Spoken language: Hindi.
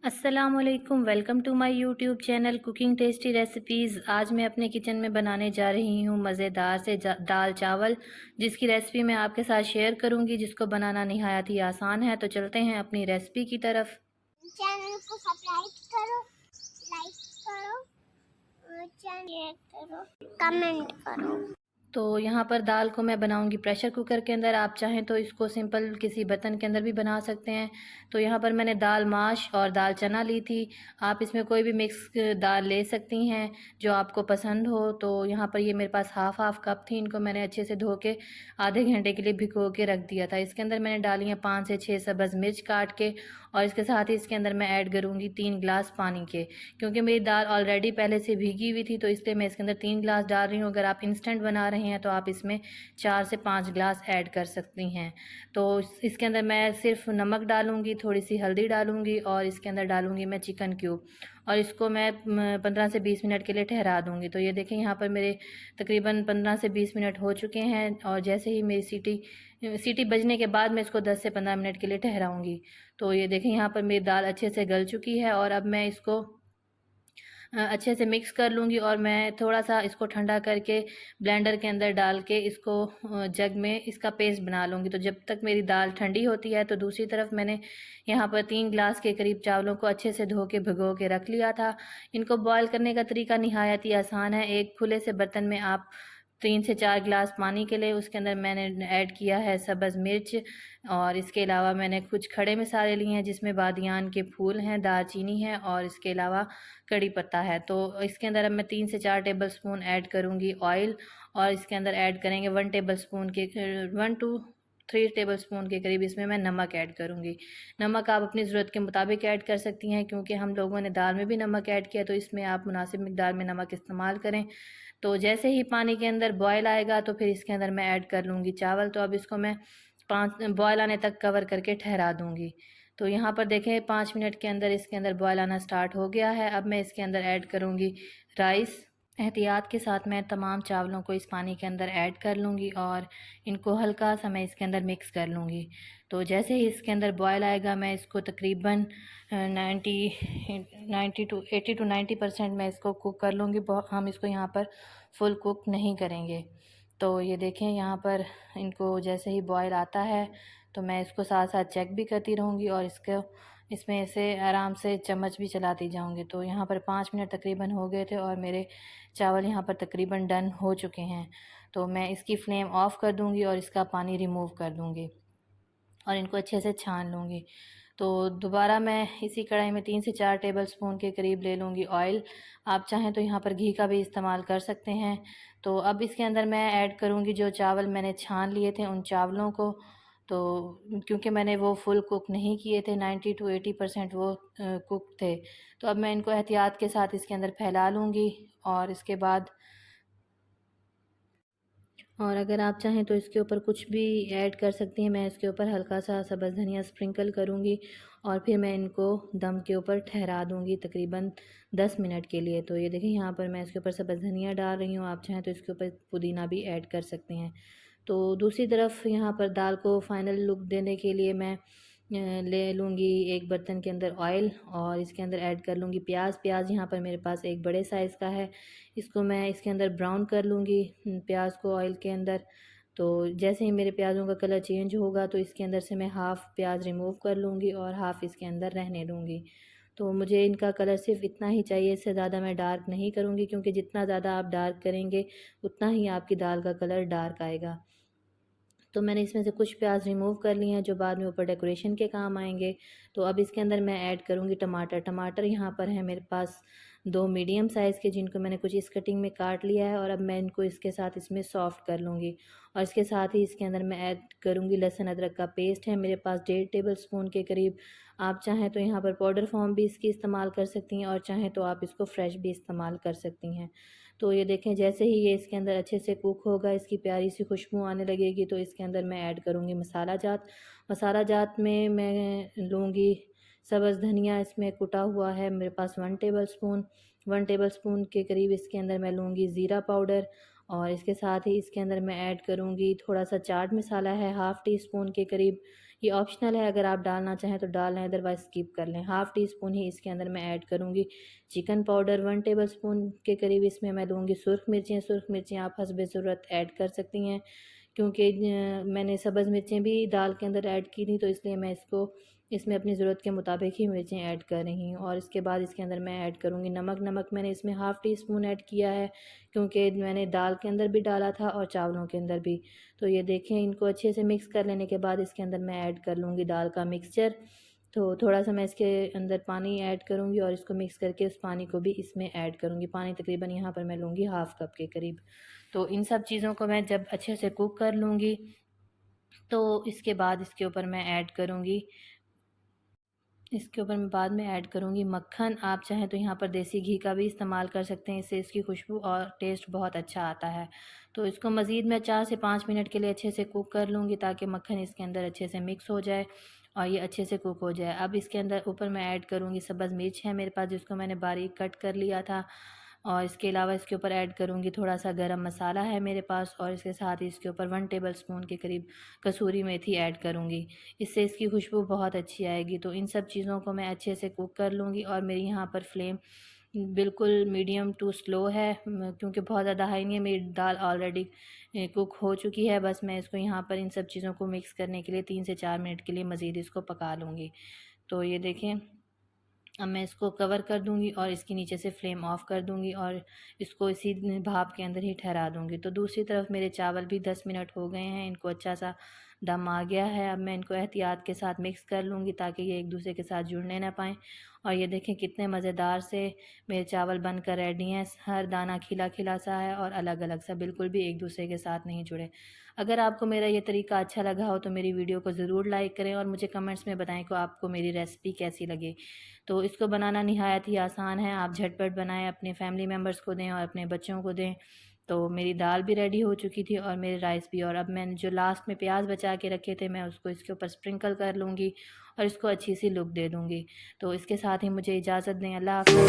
अस्सलामुअलैकुम, welcome to my YouTube channel cooking tasty recipes. आज मैं अपने किचन में बनाने जा रही हूँ मज़ेदार से दाल चावल, जिसकी रेसिपी मैं आपके साथ शेयर करूँगी, जिसको बनाना निहायत ही आसान है। तो चलते हैं अपनी रेसिपी की तरफ। चैनल को सब्सक्राइब करो, लाइक करो और शेयर करो, कमेंट करो। तो यहाँ पर दाल को मैं बनाऊंगी प्रेशर कुकर के अंदर। आप चाहें तो इसको सिंपल किसी बर्तन के अंदर भी बना सकते हैं। तो यहाँ पर मैंने दाल माश और दाल चना ली थी। आप इसमें कोई भी मिक्स दाल ले सकती हैं जो आपको पसंद हो। तो यहाँ पर ये मेरे पास हाफ कप थी। इनको मैंने अच्छे से धो के आधे घंटे के लिए भिगो के रख दिया था। इसके अंदर मैंने डाली हैं 5 से 6 सब्ज़ मिर्च काट के, और इसके साथ ही इसके अंदर मैं ऐड करूँगी 3 गिलास पानी के। क्योंकि मेरी दाल ऑलरेडी पहले से भीगी हुई थी, तो इसलिए मैं इसके अंदर 3 गिलास डाल रही हूँ। अगर आप इंस्टेंट बना रहे हैं तो आप इसमें 4 से 5 गिलास ऐड कर सकती हैं। तो इसके अंदर मैं सिर्फ नमक डालूँगी, थोड़ी सी हल्दी डालूँगी, और इसके अंदर डालूँगी मैं चिकन क्यूब, और इसको मैं 15 से 20 मिनट के लिए ठहरा दूँगी। तो ये देखें, यहाँ पर मेरे तकरीबन 15 से 20 मिनट हो चुके हैं, और जैसे ही मेरी सीटी बजने के बाद मैं इसको 10 से 15 मिनट के लिए ठहराऊँगी। तो ये देखें, यहाँ पर मेरी दाल अच्छे से गल चुकी है, और अब मैं इसको अच्छे से मिक्स कर लूँगी, और मैं थोड़ा सा इसको ठंडा करके ब्लेंडर के अंदर डाल के इसको जग में इसका पेस्ट बना लूँगी। तो जब तक मेरी दाल ठंडी होती है, तो दूसरी तरफ मैंने यहाँ पर 3 गिलास के करीब चावलों को अच्छे से धो के भिगो के रख लिया था। इनको बॉयल करने का तरीका निहायत ही आसान है। एक खुले से बर्तन में आप 3 से 4 गिलास पानी के लिए उसके अंदर मैंने ऐड किया है सब्ज़ मिर्च, और इसके अलावा मैंने कुछ खड़े मसाले लिए हैं, जिसमें बादियान के फूल हैं, दालचीनी है, और इसके अलावा कड़ी पत्ता है। तो इसके अंदर अब मैं 3 से 4 टेबल स्पून ऐड करूँगी ऑयल, और इसके अंदर ऐड करेंगे 1 टेबल स्पून के 1 टू 3 टेबल स्पून के करीब इसमें मैं नमक ऐड करूँगी। नमक आप अपनी ज़रूरत के मुताबिक ऐड कर सकती हैं, क्योंकि हम लोगों ने दाल में भी नमक ऐड किया, तो इसमें आप मुनासिब मिकदार में नमक इस्तेमाल करें। तो जैसे ही पानी के अंदर बॉयल आएगा, तो फिर इसके अंदर मैं ऐड कर लूँगी चावल। तो अब इसको मैं 5 बॉयल आने तक कवर करके ठहरा दूँगी। तो यहाँ पर देखें, 5 मिनट के अंदर इसके अंदर बॉयल आना स्टार्ट हो गया है। अब मैं इसके अंदर ऐड करूँगी राइस। एहतियात के साथ मैं तमाम चावलों को इस पानी के अंदर ऐड कर लूँगी, और इनको हल्का सा मैं इसके अंदर मिक्स कर लूँगी। तो जैसे ही इसके अंदर बॉयल आएगा, मैं इसको तकरीबन 80 टू 90% मैं इसको कुक कर लूँगी। हम इसको यहाँ पर फुल कुक नहीं करेंगे। तो ये देखें, यहाँ पर इनको जैसे ही बॉयल आता है, तो मैं इसको साथ साथ चेक भी करती रहूँगी, और इसमें से आराम से चम्मच भी चलाती जाऊँगी। तो यहाँ पर 5 मिनट तकरीबन हो गए थे, और मेरे चावल यहाँ पर तकरीबन डन हो चुके हैं। तो मैं इसकी फ्लेम ऑफ़ कर दूँगी, और इसका पानी रिमूव कर दूँगी, और इनको अच्छे से छान लूँगी। तो दोबारा मैं इसी कढ़ाई में 3 से 4 टेबल स्पून के करीब ले लूँगी ऑयल। आप चाहें तो यहाँ पर घी का भी इस्तेमाल कर सकते हैं। तो अब इसके अंदर मैं ऐड करूँगी जो चावल मैंने छान लिए थे, उन चावलों को। तो क्योंकि मैंने वो फुल कुक नहीं किए थे, 90 टू 80% वो कुक थे। तो अब मैं इनको एहतियात के साथ इसके अंदर फैला लूँगी, और इसके बाद और अगर आप चाहें तो इसके ऊपर कुछ भी ऐड कर सकती हैं। मैं इसके ऊपर हल्का सा सब्ज़ धनिया स्प्रिंकल करूँगी, और फिर मैं इनको दम के ऊपर ठहरा दूँगी तकरीबन 10 मिनट के लिए। तो ये देखिए, यहाँ पर मैं इसके ऊपर सब्ज़ धनिया डाल रही हूँ। आप चाहें तो इसके ऊपर पुदीना भी ऐड कर सकते हैं। तो दूसरी तरफ यहाँ पर दाल को फ़ाइनल लुक देने के लिए मैं ले लूँगी एक बर्तन के अंदर ऑयल, और इसके अंदर ऐड कर लूँगी प्याज। यहाँ पर मेरे पास एक बड़े साइज़ का है। इसको मैं इसके अंदर ब्राउन कर लूँगी प्याज को ऑयल के अंदर। तो जैसे ही मेरे प्याज़ों का कलर चेंज होगा, तो इसके अंदर से मैं हाफ़ प्याज रिमूव कर लूँगी, और हाफ़ इसके अंदर रहने दूँगी। तो मुझे इनका कलर सिर्फ इतना ही चाहिए, इससे ज़्यादा मैं डार्क नहीं करूँगी, क्योंकि जितना ज़्यादा आप डार्क करेंगे, उतना ही आपकी दाल का कलर डार्क आएगा। तो मैंने इसमें से कुछ प्याज रिमूव कर लिए हैं, जो बाद में ऊपर डेकोरेशन के काम आएंगे। तो अब इसके अंदर मैं ऐड करूँगी टमाटर यहाँ पर है मेरे पास 2 मीडियम साइज़ के, जिनको मैंने कुछ इस कटिंग में काट लिया है, और अब मैं इनको इसके साथ इसमें सॉफ़्ट कर लूँगी। और इसके साथ ही इसके अंदर मैं ऐड करूँगी लहसुन अदरक का पेस्ट है मेरे पास 1.5 टेबल स्पून के करीब। आप चाहें तो यहाँ पर पाउडर फॉर्म भी इसकी इस्तेमाल कर सकती हैं, और चाहें तो आप इसको फ्रेश भी इस्तेमाल कर सकती हैं। तो ये देखें, जैसे ही ये इसके अंदर अच्छे से कुक होगा, इसकी प्यारी सी खुशबू आने लगेगी, तो इसके अंदर मैं ऐड करूँगी मसाला जात में मैं लूँगी सब्ज़ धनिया, इसमें कुटा हुआ है मेरे पास 1 टेबल स्पून के करीब। इसके अंदर मैं लूँगी ज़ीरा पाउडर, और इसके साथ ही इसके अंदर मैं ऐड करूँगी थोड़ा सा चाट मसाला है, हाफ़ टी स्पून के करीब। ये ऑप्शनल है, अगर आप डालना चाहें तो डाल लें, अदरवाइज़ स्किप कर लें। हाफ़ टी स्पून ही इसके अंदर मैं ऐड करूँगी चिकन पाउडर। 1 टेबलस्पून के करीब इसमें मैं लूँगी सुर्ख मिर्चें आप हस्बे ज़रूरत ऐड कर सकती हैं, क्योंकि मैंने सब्ज़ मिर्चें भी दाल के अंदर ऐड की थी, तो इसलिए मैं इसको इसमें अपनी ज़रूरत के मुताबिक ही मिर्चें ऐड कर रही हूँ। और इसके बाद इसके अंदर मैं ऐड करूँगी नमक। नमक मैंने इसमें हाफ़ टी स्पून ऐड किया है, क्योंकि मैंने दाल के अंदर भी डाला था और चावलों के अंदर भी। तो ये देखें, इनको अच्छे से मिक्स कर लेने के बाद इसके अंदर मैं ऐड कर लूँगी दाल का मिक्सचर। तो थोड़ा सा मैं इसके अंदर पानी ऐड करूँगी और इसको मिक्स करके उस पानी को भी इसमें ऐड करूँगी। पानी तकरीबन यहाँ पर मैं लूँगी हाफ़ कप के करीब। तो इन सब चीज़ों को मैं जब अच्छे से कुक कर लूँगी, तो इसके बाद इसके ऊपर मैं ऐड करूँगी इसके ऊपर मैं बाद में ऐड करूँगी मक्खन। आप चाहें तो यहाँ पर देसी घी का भी इस्तेमाल कर सकते हैं, इससे इसकी खुशबू और टेस्ट बहुत अच्छा आता है। तो इसको मज़ीद मैं 4 से 5 मिनट के लिए अच्छे से कुक कर लूँगी, ताकि मक्खन इसके अंदर अच्छे से मिक्स हो जाए और ये अच्छे से कुक हो जाए। अब इसके अंदर ऊपर मैं ऐड करूँगी सब्ज़ मिर्च है मेरे पास, जिसको मैंने बारीक कट कर लिया था। और इसके अलावा इसके ऊपर ऐड करूँगी थोड़ा सा गरम मसाला है मेरे पास, और इसके साथ ही इसके ऊपर 1 टेबलस्पून के करीब कसूरी मेथी ऐड करूँगी। इससे इसकी खुशबू बहुत अच्छी आएगी। तो इन सब चीज़ों को मैं अच्छे से कुक कर लूँगी, और मेरी यहाँ पर फ्लेम बिल्कुल मीडियम टू स्लो है, क्योंकि बहुत ज़्यादा हाई नहीं है। मेरी दाल ऑलरेडी कुक हो चुकी है। बस मैं इसको यहाँ पर इन सब चीज़ों को मिक्स करने के लिए 3 से 4 मिनट के लिए मज़ीद इसको पका लूँगी। तो ये देखें, अब मैं इसको कवर कर दूंगी और इसके नीचे से फ्लेम ऑफ कर दूंगी और इसको इसी भाप के अंदर ही ठहरा दूंगी। तो दूसरी तरफ मेरे चावल भी 10 मिनट हो गए हैं, इनको अच्छा सा दम आ गया है। अब मैं इनको एहतियात के साथ मिक्स कर लूँगी, ताकि ये एक दूसरे के साथ जुड़ने ना पाएँ। और ये देखें कितने मज़ेदार से मेरे चावल बनकर रेडी हैं। हर दाना खिला खिला सा है और अलग अलग सा, बिल्कुल भी एक दूसरे के साथ नहीं जुड़े। अगर आपको मेरा ये तरीका अच्छा लगा हो तो मेरी वीडियो को ज़रूर लाइक करें और मुझे कमेंट्स में बताएं कि आपको मेरी रेसिपी कैसी लगी। तो इसको बनाना निहायत ही आसान है, आप झटपट बनाएं, अपने फैमिली मेम्बर्स को दें और अपने बच्चों को दें। तो मेरी दाल भी रेडी हो चुकी थी और मेरे राइस भी। और अब मैंने जो लास्ट में प्याज बचा के रखे थे, मैं उसको इसके ऊपर स्प्रिंकल कर लूँगी और इसको अच्छी सी लुक दे दूँगी। तो इसके साथ ही मुझे इजाज़त दें। अल्लाह हाफ़िज़।